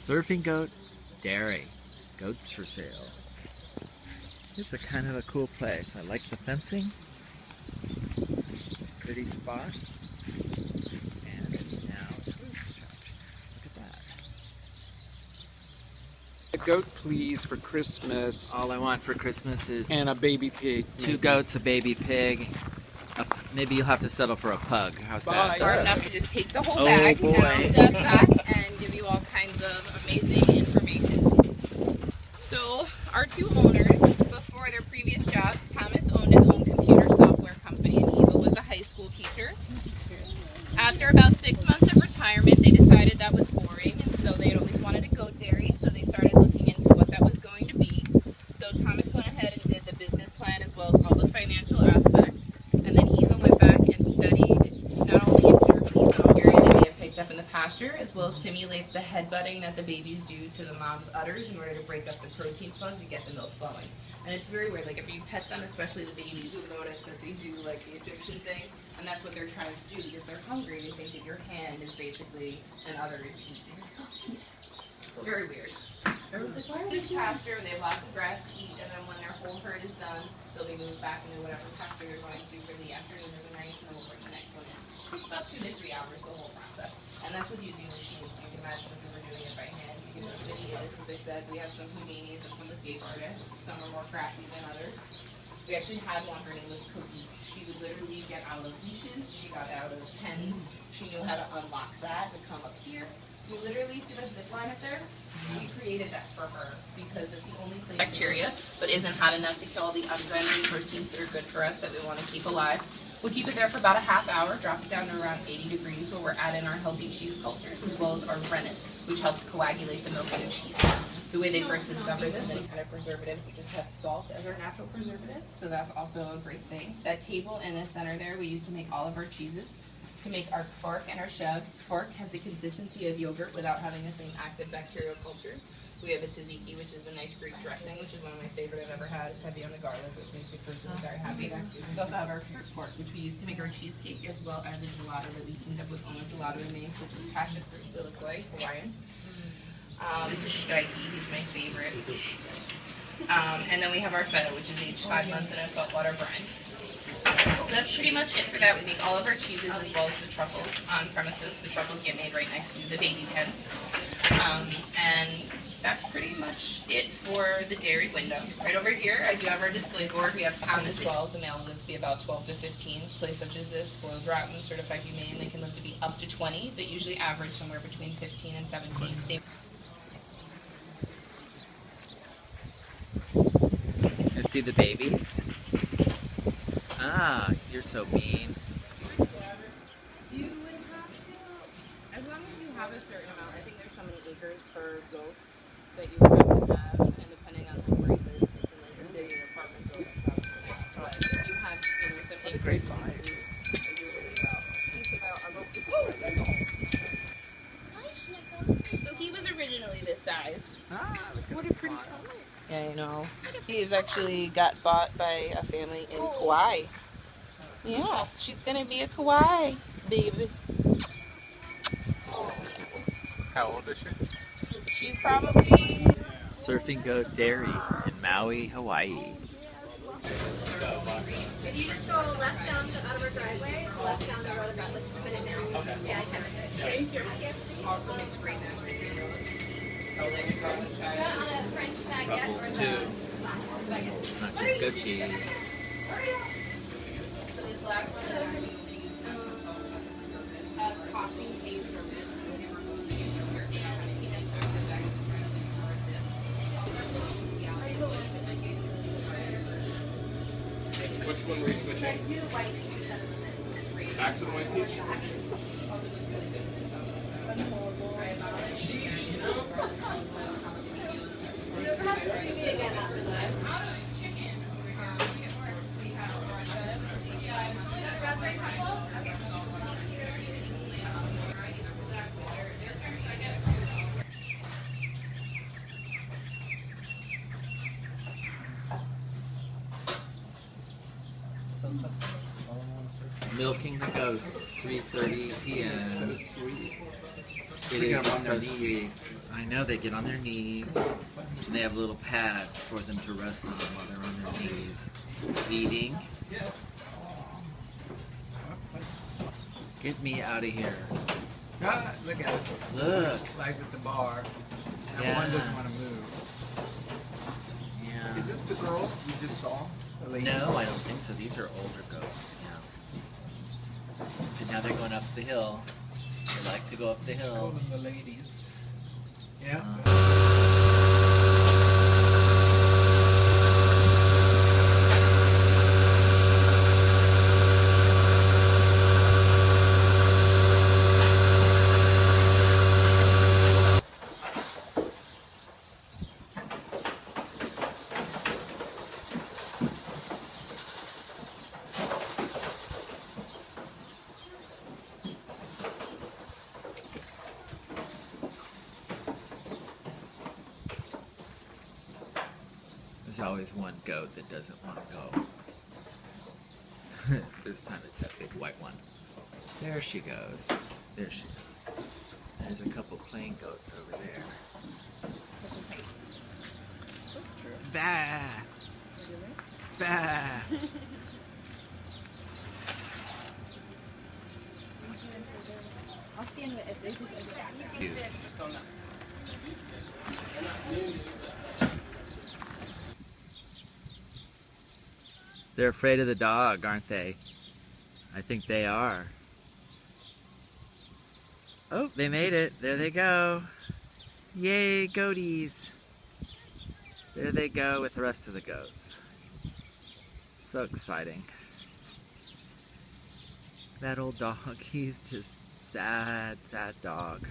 Surfing Goat Dairy. Goats for sale. It's a kind of a cool place. I like the fencing. It's a pretty spot. And it's now a tourist attraction. Look at that. A goat, please, for Christmas. All I want for Christmas is And a baby pig. 2 goats, a baby pig. Maybe you'll have to settle for a pug. How's that? Bye. Or enough to just take the whole Oh, bag, boy. now step back, and give you all kinds of amazing information. So, our 2 owners, before their previous jobs, Thomas owned his own computer software company, and Eva was a high school teacher. After about 6 months of retirement, they decided that was boring, and so they had always wanted a goat dairy, so they started looking into what that was going to be. So Thomas went ahead and did the business plan as well as all the financial aspects, and then Eva went back and studied not only in Germany, but dairy they may have picked up in the pasture, as well as simulates the headbutting that the babies do to the mom's udders in order to break up the protein plug to get the milk flowing. And it's very weird, like if you pet them, especially the babies, you'll notice that they do like the Egyptian thing, and that's what they're trying to do because they're hungry. They think that your hand is basically an udder to cheat. It's very weird. Everyone's like, why are they pasture? They have lots of grass to eat, and then when their whole herd is done, they'll be moved back into whatever pasture you're going to for the afternoon or the night, and then we'll bring the next one in. It's about 2 to 3 hours, the whole process. And that's with using machines. You can imagine if we were doing it by hand. You can use videos. As I said, we have some Houdinis and some escape artists. Some are more crafty than others. We actually had one, her name was Cookie. She would literally get out of leashes. She got out of pens. She knew how to unlock that and come up here. You literally see that zip line up there? We created that for her because that's the only place bacteria, but isn't hot enough to kill the enzymes and proteins that are good for us that we want to keep alive. We'll keep it there for about a half hour, drop it down to around 80 degrees where we're adding our healthy cheese cultures as well as our rennet, which helps coagulate the milk into cheese. The way they first discovered this was kind of preservative. We just have salt as our natural preservative, so that's also a great thing. That table in the center there we use to make all of our cheeses. To make our fork and our chef. Fork has the consistency of yogurt without having the same active bacterial cultures. We have a tzatziki, which is the nice Greek dressing, which is one of my favorite I've ever had. It's heavy on the garlic, which makes me personally very happy. We also have our fruit fork, which we use to make our cheesecake, as well as a gelato that we teamed up with Ono Gelato to make, which is passion fruit, Ilikoi, Hawaiian. This is Steiki, he's my favorite. And then we have our feta, which is aged 5 months in a saltwater brine. So that's pretty much it for that. We make all of our cheeses as well as the truffles on premises. The truffles get made right next to the baby pen. And that's pretty much it for the dairy window. Right over here, I do have our display board. We have time as well. The male live to be about 12 to 15. Place such as this, spoiled rotten, certified humane, they can live to be up to 20, but usually average somewhere between 15 and 17. Let's see the babies. Ah, you're so mean. You would have to, as long as you have a certain amount, I think there's so many acres per goat that you would have to have, and depending on where you live, if it's in like a city or apartment building, but if you have, some acreage, you can do really well. So he was originally this size. What a pretty color. Yeah, I know. He's actually got bought by a family in Kauai. Yeah, she's gonna be a Kauai baby. How old is she? She's probably... Surfing Goat Dairy in Maui, Hawaii. If you just go left down out of our driveway, left down the road about like just a minute now. Okay. Yeah, I can. Thank you. Also makes great mashed potatoes. French baguette. Truffles too. Not just goat cheese. So this last one is actually a coffee cake service. Which one were you switching? Back to the white peach? Cheese, you know? You'll have to see me again after this. Raspberry truffle? Okay. Milking the goats, 3:30 p.m. So sweet. It is so sweet. I know, they get on their knees, and they have little pads for them to rest on while they're on their knees, eating. Get me out of here. Ah, look at it. Look. Life at the bar. And Yeah. one doesn't want to move. Yeah. Is this the girls we just saw? The ladies? No, I don't think so. These are older goats. Yeah. And now they're going up the hill. They like to go up the Let's call hill. them the ladies. Yeah. There's always one goat that doesn't want to go. This time it's that big white one. There she goes. There she goes. There's a couple plain goats over there. Bah! Bah! I'll stand with it. This is Cute. They're afraid of the dog, aren't they? I think they are. Oh, they made it. There they go. Yay, goaties. There they go with the rest of the goats. So exciting. That old dog, he's just sad, sad dog.